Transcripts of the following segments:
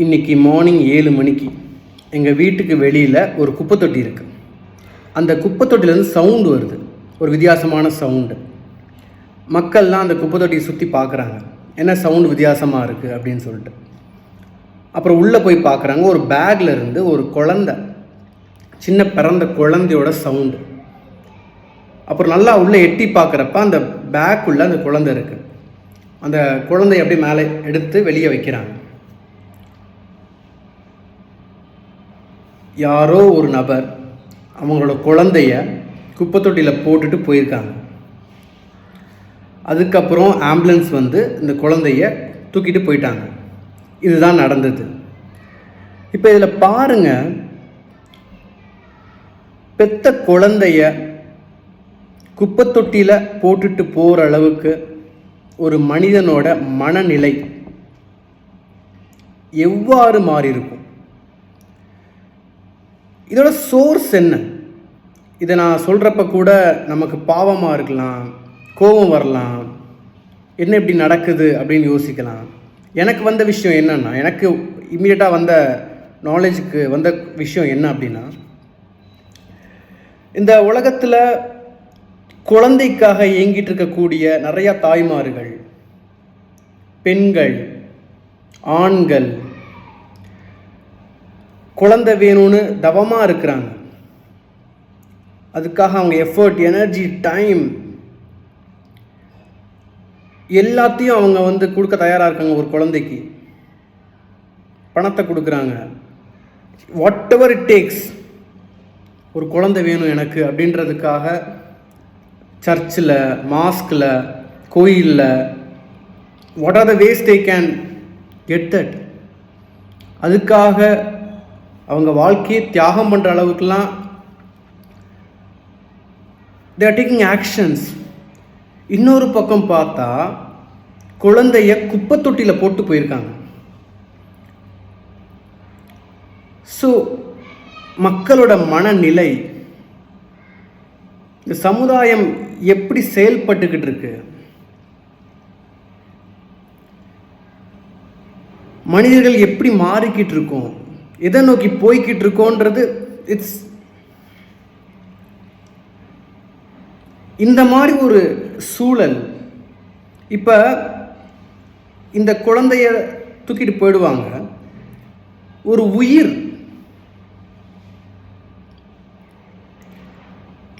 இன்றைக்கி மார்னிங் 7 மணிக்கு எங்கள் வீட்டுக்கு வெளியில் ஒரு குப்பை தொட்டி இருக்குது. அந்த குப்பை தொட்டிலேருந்து சவுண்டு வருது, ஒரு வித்தியாசமான சவுண்டு. மக்கள்லாம் அந்த குப்பை தொட்டியை சுற்றி பார்க்குறாங்க, என்ன சவுண்டு வித்தியாசமாக இருக்குது அப்படின்னு சொல்லிட்டு. அப்புறம் உள்ளே போய் பார்க்குறாங்க, ஒரு பேக்கில் இருந்து ஒரு குழந்தை, சின்ன பிறந்த குழந்தையோட சவுண்டு. அப்புறம் நல்லா உள்ளே எட்டி பார்க்குறப்ப அந்த பேக்குள்ளே அந்த குழந்தை இருக்குது. அந்த குழந்தைய அப்படியே மேலே எடுத்து வெளியே வைக்கிறாங்க. யாரோ ஒரு நபர் அவங்களோட குழந்தைய குப்பை தொட்டியில் போட்டுட்டு போயிருக்காங்க. அதுக்கப்புறம் ஆம்புலன்ஸ் வந்து இந்த குழந்தைய தூக்கிட்டு போயிட்டாங்க. இதுதான் நடந்தது. இப்போ இதில் பாருங்க, பெத்த குழந்தைய குப்பை தொட்டியில் போட்டுட்டு போகிற அளவுக்கு ஒரு மனிதனோட மனநிலை எவ்வாறு மாறி இருக்கும்? இதோட சோர்ஸ் என்ன? இதை நான் சொல்கிறப்ப கூட நமக்கு பாவமாக இருக்கலாம், கோபம் வரலாம், என்ன இப்படி நடக்குது அப்படின்னு யோசிக்கலாம். எனக்கு வந்த விஷயம் என்னன்னா, எனக்கு இம்மீடியட்டாக வந்த நாலேஜுக்கு வந்த விஷயம் என்ன அப்படின்னா, இந்த உலகத்தில் குழந்தைக்காக இயங்கிட்டு இருக்கக்கூடிய நிறையா தாய்மார்கள், பெண்கள், ஆண்கள் குழந்தை வேணும்னு தவமாக இருக்கிறாங்க. அதுக்காக அவங்க எஃபர்ட், எனர்ஜி, டைம் எல்லாத்தையும் அவங்க வந்து கொடுக்க தயாராக இருக்காங்க. ஒரு குழந்தைக்கு பணத்தை கொடுக்குறாங்க, வாட் எவர் இட் டேக்ஸ். ஒரு குழந்தை வேணும் எனக்கு அப்படின்றதுக்காக சர்ச்சில், மாஸ்கில், கோயிலில், what are the ways they can get that. அதுக்காக அவங்க வாழ்க்கையை தியாகம் பண்ணுற அளவுக்குலாம் தே ஆர் டேக்கிங் ஆக்ஷன்ஸ். இன்னொரு பக்கம் பார்த்தா குழந்தைய குப்பை தொட்டியில் போட்டு போயிருக்காங்க. ஸோ மக்களோட மனநிலை, இந்த சமுதாயம் எப்படி செயல்பட்டுக்கிட்டு இருக்கு, மனிதர்கள் எப்படி மாறிக்கிட்டு இருக்கோம், எதை நோக்கி போய்கிட்டு இருக்கோன்றது, இட்ஸ் இந்த மாதிரி ஒரு சூழல். இப்போ இந்த குழந்தைய தூக்கிட்டு போயிடுவாங்க. ஒரு உயிர்,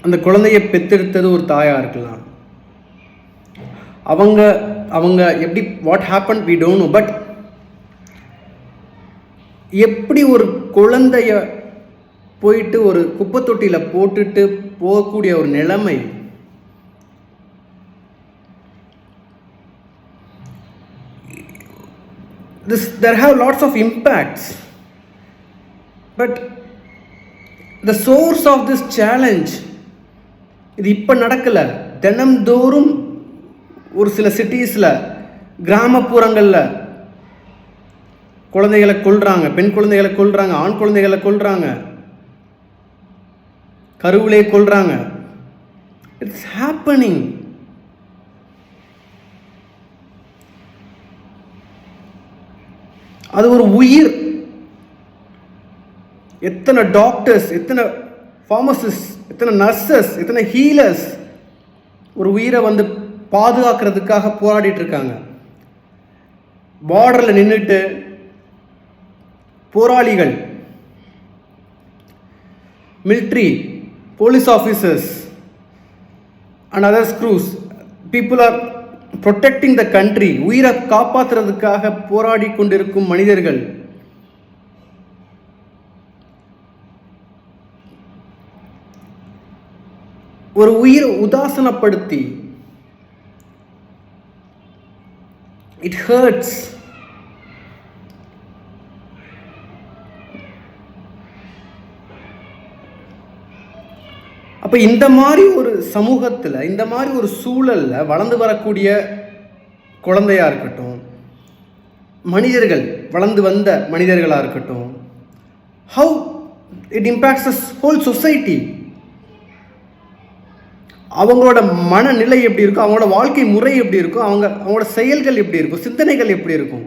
அந்த குழந்தைய பெத்தெடுத்தது ஒரு தாயாக இருக்கலாம். அவங்க எப்படி, what happen we don't know. But எப்படி ஒரு குழந்தைய போயிட்டு ஒரு குப்பை தொட்டியில் போட்டுட்டு போகக்கூடிய ஒரு நிலைமை, there have lots of impacts. But the source of this challenge, இது இப்போ நடக்கலை, தினம்தோறும் ஒரு சில சிட்டிஸில், கிராமப்புறங்களில் குழந்தைகளை கொல்றாங்க, பெண் குழந்தைகளை கொல்றாங்க, ஆண் குழந்தைகளை கொல்றாங்க, கருவிலே கொல்றாங்க. It's happening. அது ஒரு உயிர். எத்தனை டாக்டர்ஸ், எத்தனை ஃபார்மசிஸ்ட், எத்தனை நர்சஸ், எத்தனை ஹீலர்ஸ் ஒரு உயிரை வந்து பாதுகாக்கிறதுக்காக போராடிட்டு இருக்காங்க. பார்டரில் நின்றுட்டு போராளிகள், military, police officers and other crews, people are protecting the country. உயிரை காப்பாற்றுறதுக்காக போராடி கொண்டிருக்கும் மனிதர்கள் ஒரு உயிரை உதாசனப்படுத்தி, இட் ஹர்ட்ஸ். அப்போ இந்த மாதிரி ஒரு சமூகத்தில், இந்த மாதிரி ஒரு சூழலில் வளர்ந்து வரக்கூடிய குழந்தையாக இருக்கட்டும், மனிதர்கள், வளர்ந்து வந்த மனிதர்களாக இருக்கட்டும், how it impacts the whole society. அவங்களோட மனநிலை எப்படி இருக்கும், அவங்களோட வாழ்க்கை முறை எப்படி இருக்கும், அவங்களோட செயல்கள் எப்படி இருக்கும், சிந்தனைகள் எப்படி இருக்கும்.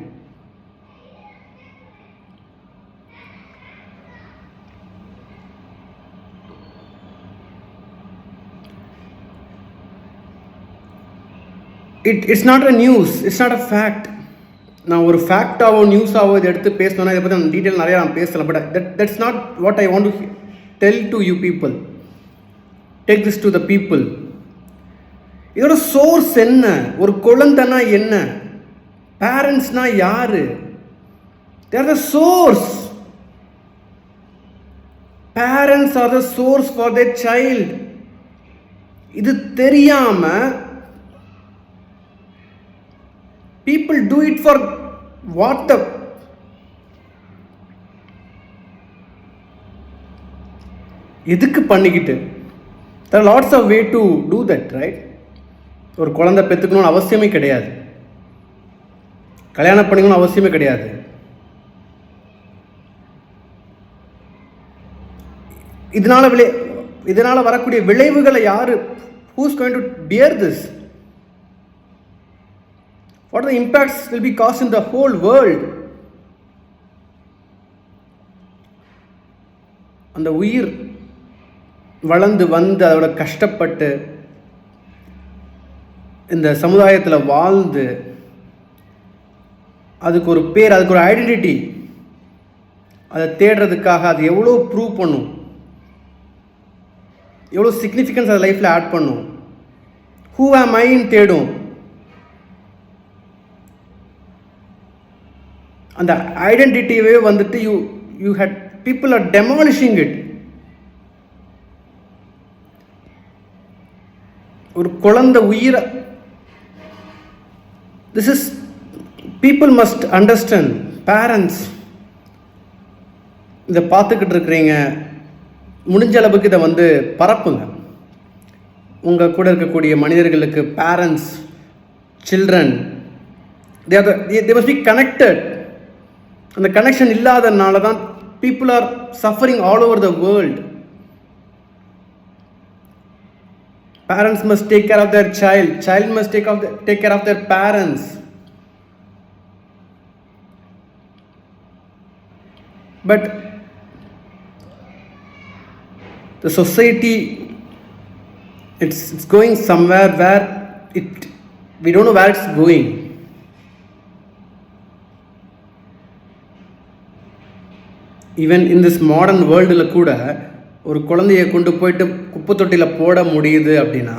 It's not a news, it's not a fact. நான் ஒரு ஃபேக்டாவோ நியூஸாவோ இதை எடுத்து பேசணுன்னா இதை பற்றி நான் டீட்டெயில் நிறையா நான் பேசலாம். But that's not what I want to tell to you people. Take this to the people. இதோட சோர்ஸ் என்ன? ஒரு குழந்தைனா என்ன? பேரண்ட்ஸ்னா யாரு? They are the source. Parents are the source for their child. இது தெரியாம people do it for what the எதுக்கு பண்ணிக்கிட்டு? There are lots of way to do that, right? ஒரு குழந்தை பெற்றுக்கணும்னு அவசியமே கிடையாது, கல்யாணம் பண்ணிக்கணும்னு அவசியமே கிடையாது. இதனால வரக்கூடிய விளைவுகளை யாரு, who's going to bear this? What are the impacts will be caused in the whole world? அந்த உயிர் வளர்ந்து வந்து அதோட கஷ்டப்பட்டு இந்த சமுதாயத்தில் வாழ்ந்து அதுக்கு ஒரு பேர், அதுக்கு ஒரு ஐடென்டிட்டி, அதை தேடுறதுக்காக அது எவ்வளோ ப்ரூவ் பண்ணும், எவ்வளோ சிக்னிஃபிகன்ஸ் அது லைஃப்பில் ஆட் பண்ணும். ஹூ ஆம் ஐன்னு தேடும். அந்த ஐடென்டிட்டியவே வந்துட்டு you hate people are demolishing it. ஒரு குழந்தை உயிரை, this is people must understand. Parents இதை பார்த்துக்கிட்டு இருக்கிறீங்க, முடிஞ்ச அளவுக்கு இதை வந்து பரப்புங்க. உங்கள் கூட இருக்கக்கூடிய மனிதர்களுக்கு parents, children, they must be connected. அந்த கனெக்ஷன் இல்லாதனால தான் people are suffering all over the world. Parents must take care of their child must take care of their parents. But the society, it's going somewhere where we don't know where it's going. Even in this modern வேர்ல்டில் கூட ஒரு குழந்தைய கொண்டு போயிட்டு குப்பை தொட்டியில் போட முடியுது அப்படின்னா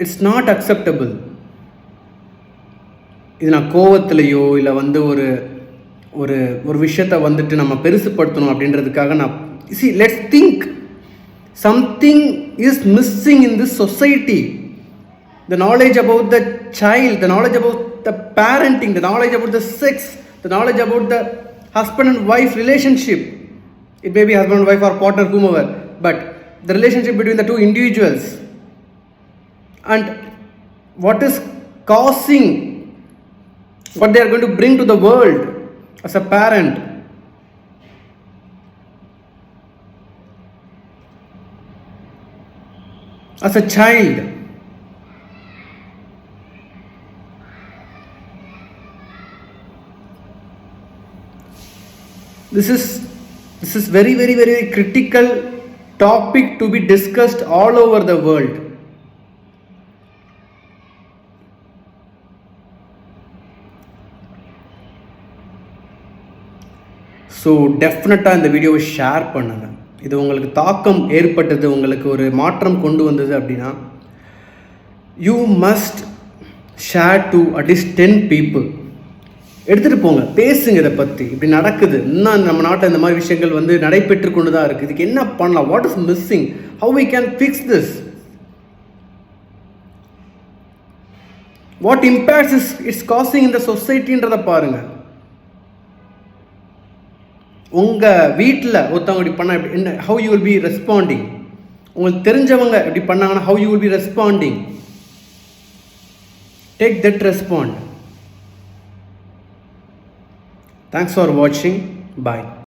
இட்ஸ் நாட் அக்செப்டபிள். இது நான் கோவத்திலையோ இல்லை வந்து ஒரு ஒரு ஒரு விஷயத்தை வந்துட்டு நம்ம பெருசுப்படுத்தணும் அப்படின்றதுக்காக நான் let's think something is missing in this society. The knowledge about the child, the knowledge about the parenting, the knowledge about the sex, the knowledge about the husband and wife relationship. It may be husband and wife or partner, whomever, but the relationship between the two individuals and what is causing, what they are going to bring to the world as a parent. As a child. This is very, very, very critical topic to be discussed all over the world. So டெஃபினட்டாக இந்த வீடியோவை share பண்ணுங்க. இது உங்களுக்கு தாக்கம் ஏற்பட்டது, உங்களுக்கு ஒரு மாற்றம் கொண்டு வந்தது அப்படின்னா you must share to at least 10 people. எடுத்துகிட்டு போங்க, பேசுங்க இதை பற்றி. இப்படி நடக்குது, இன்னும் நம்ம நாட்டில் இந்த மாதிரி விஷயங்கள் வந்து நடைபெற்று கொண்டு தான் இருக்குது. இதுக்கு என்ன பண்ணலாம்? What is missing? How we can fix this? What impacts it's causing இந்த சொசைட்டின்றதை பாருங்கள். உங்கள் வீட்டில் ஒருத்தவங்க இப்படி பண்ணால் எப்படி, என்ன, how you will be responding? உங்களுக்கு தெரிஞ்சவங்க இப்படி பண்ணாங்கன்னா how you will be responding? Take that respond. Thanks for watching. Bye.